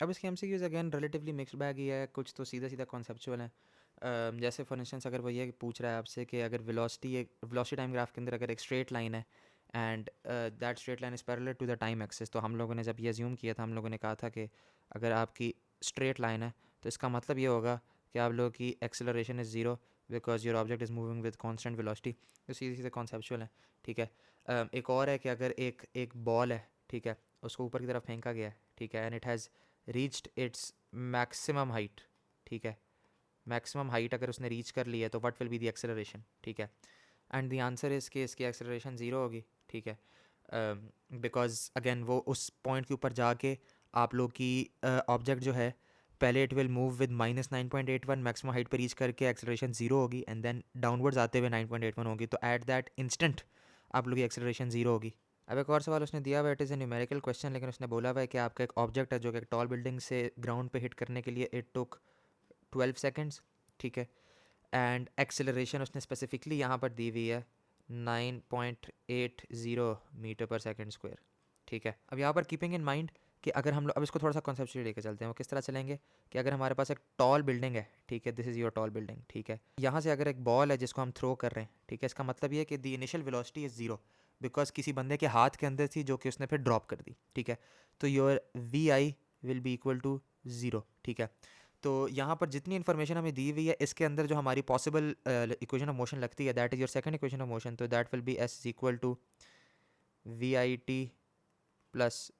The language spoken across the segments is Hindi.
अब इसके MCQs again relatively mixed bag ही है, कुछ तो सीधा सीधा कॉन्सेप्चुअल है। जैसे फॉर इंस्टेंस अगर वो ये पूछ रहा है आपसे कि अगर वेलोसिटी टाइम ग्राफ के अंदर अगर एक स्ट्रेट लाइन है and that straight line is parallel to the time axis, तो हम लोगों ने जब ये अज्यूम किया था, हम लोगों ने कहा था कि अगर आपकी स्ट्रेट लाइन है तो इसका मतलब ये होगा कि आप लोगों की acceleration is zero because your object is moving with constant velocity. तो सीधे सीधे कॉन्सेप्चुअल है, ठीक है। एक और है कि अगर एक एक बॉल है, ठीक है, उसको ऊपर की तरफ फेंका गया है, ठीक है, and it has reached its maximum height, ठीक है, मैक्सिमम हाइट अगर उसने रीच कर ली है तो what will be the acceleration, ठीक है। एंड द आंसर इज़ कि इसकी एक्सेलरेशन ज़ीरो होगी, ठीक है, बिकॉज अगेन वो उस पॉइंट के ऊपर जाके आप लोग की ऑब्जेक्ट जो है, पहले it will move with -9.81 maximum height पर रीच करके एक्सेलरेशन ज़ीरो होगी, एंड देन डाउनवर्ड्स आते हुए 9.81 होगी, तो एट दैट इंस्टेंट आप लोग की एक्सेलरेशन ज़ीरो होगी। अब एक और सवाल उसने दिया हुआ, it is a numerical question, लेकिन उसने बोला हुआ है कि आपका एक ऑब्जेक्ट है जो कि एक टॉल बिल्डिंग से ग्राउंड पे हिट करने के लिए इट टुक 12 सेकेंड्स, ठीक है, एंड एक्सेलरेशन उसने स्पेसिफिकली यहाँ पर दी हुई है 9.80 मीटर पर सेकेंड स्क्वायर, ठीक है। अब यहाँ पर कीपिंग इन माइंड कि अगर हम लोग अब इसको थोड़ा सा कॉन्सेप्चुअली लेके चलते हैं, वो किस तरह चलेंगे कि अगर हमारे पास एक टॉल बिल्डिंग है, ठीक है, this is your tall building, ठीक है, यहाँ से अगर एक बॉल है जिसको हम थ्रो कर रहे हैं, ठीक है, इसका मतलब ये है कि the initial velocity is zero because किसी बंदे के हाथ के अंदर थी जो कि उसने फिर ड्रॉप कर दी, ठीक है। तो your V I will be equal to zero, ठीक है। तो यहाँ पर जितनी इन्फॉर्मेशन हमें दी हुई है इसके अंदर जो हमारी पॉसिबल इक्वेशन ऑफ मोशन लगती है, that is your second equation of motion, तो that will be S is equal to V I T plus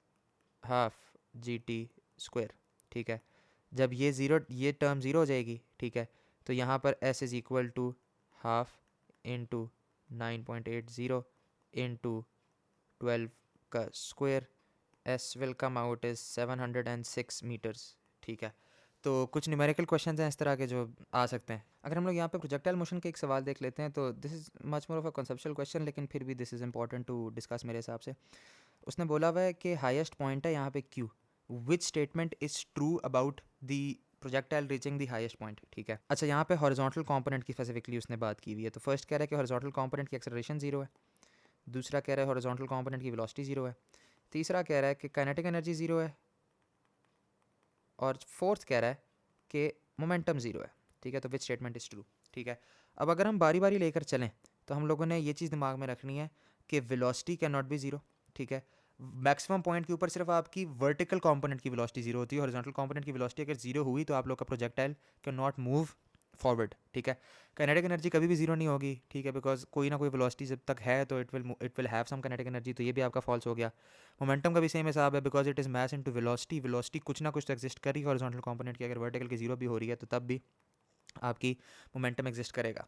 half G T square, ठीक है। जब ये टर्म ज़ीरो हो जाएगी, ठीक है, तो यहाँ पर S is equal to half into 9.80 into 12 का square, S will come out is 706 meters, ठीक है। तो कुछ न्यूमेरिकल क्वेश्चंस हैं इस तरह के जो आ सकते हैं। अगर हम लोग यहाँ पे प्रोजेक्टाइल मोशन के एक सवाल देख लेते हैं, तो this is much more of a conceptual question, लेकिन फिर भी this is important to discuss मेरे हिसाब से। उसने बोला हुआ है कि हाईएस्ट पॉइंट है यहाँ पे Q, which statement is true about the projectile reaching the highest point, ठीक है। अच्छा, यहाँ पे हॉरिजॉन्टल कंपोनेंट की स्पेसिफिकली उसने बात की हुई है। तो फर्स्ट कह रहा है कि हॉरिजॉन्टल कंपोनेंट की एक्सेलरेशन जीरो है, दूसरा कह रहा है हॉरिजॉन्टल कंपोनेंट की वेलोसिटी जीरो है, तीसरा कह रहा है कि काइनेटिक एनर्जी ज़ीरो है, और फोर्थ कह रहा है कि मोमेंटम ज़ीरो है, ठीक है। तो विच स्टेटमेंट इज़ ट्रू, ठीक है। अब अगर हम बारी बारी लेकर चलें तो हम लोगों ने ये चीज़ दिमाग में रखनी है कि velocity can not be zero, ठीक है। मैक्सिमम पॉइंट के ऊपर सिर्फ आपकी वर्टिकल कंपोनेंट की वेलोसिटी जीरो होती है, हॉरिजॉन्टल कंपोनेंट की वेलोसिटी अगर जीरो हुई तो आप लोग का projectile can not move forward, ठीक है। काइनेटिक एनर्जी कभी भी जीरो नहीं होगी, ठीक है, बिकॉज कोई ना कोई वेलोसिटी जब तक है तो it will have some kinetic energy, तो ये भी आपका फॉल्स हो गया। मोमेंटम का भी सेम हिसाब है, because it is mass into velocity, velocity कुछ ना कुछ तो एग्जिस्ट कर रही है हॉरिजॉन्टल कंपोनेंट की, अगर वर्टिकल की जीरो भी हो रही है तो तब भी आपकी मोमेंटम एग्जिस्ट करेगा।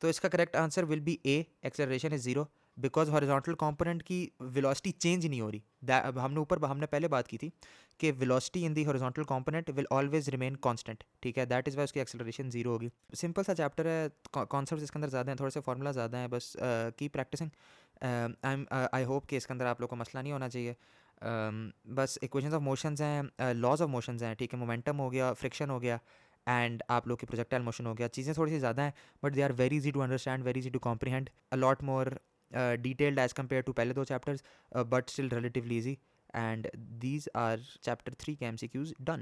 तो इसका correct answer will be A, acceleration is zero, because horizontal component की वेलोसिटी चेंज नहीं हो रही। अब हमने पहले बात की थी कि velocity in the horizontal component will always remain constant, ठीक है, दैट इज़ वाई उसकी एक्सेलरेशन जीरो होगी। सिंपल सा चैप्टर है, कॉन्सेप्ट इसके अंदर ज़्यादा हैं, थोड़े से फार्मूला ज़्यादा हैं, बस की प्रैक्टिसिंग। आई होप कि इसके अंदर आप लोग को मसला नहीं होना चाहिए। बस इक्वेशंस ऑफ मोशंस हैं, लॉज ऑफ मोशंस हैं, ठीक है, मोमेंटम हो गया, फ्रिक्शन हो गया, एंड आप लोग की प्रोजेक्टाइल मोशन हो गया। चीज़ें थोड़ी सी ज़्यादा हैं but they are very easy to understand, very easy to comprehend, a lot more detailed as compare to पहले दो chapters, but still relatively easy, and these are chapter 3 के एम सी क्यूज़ डन।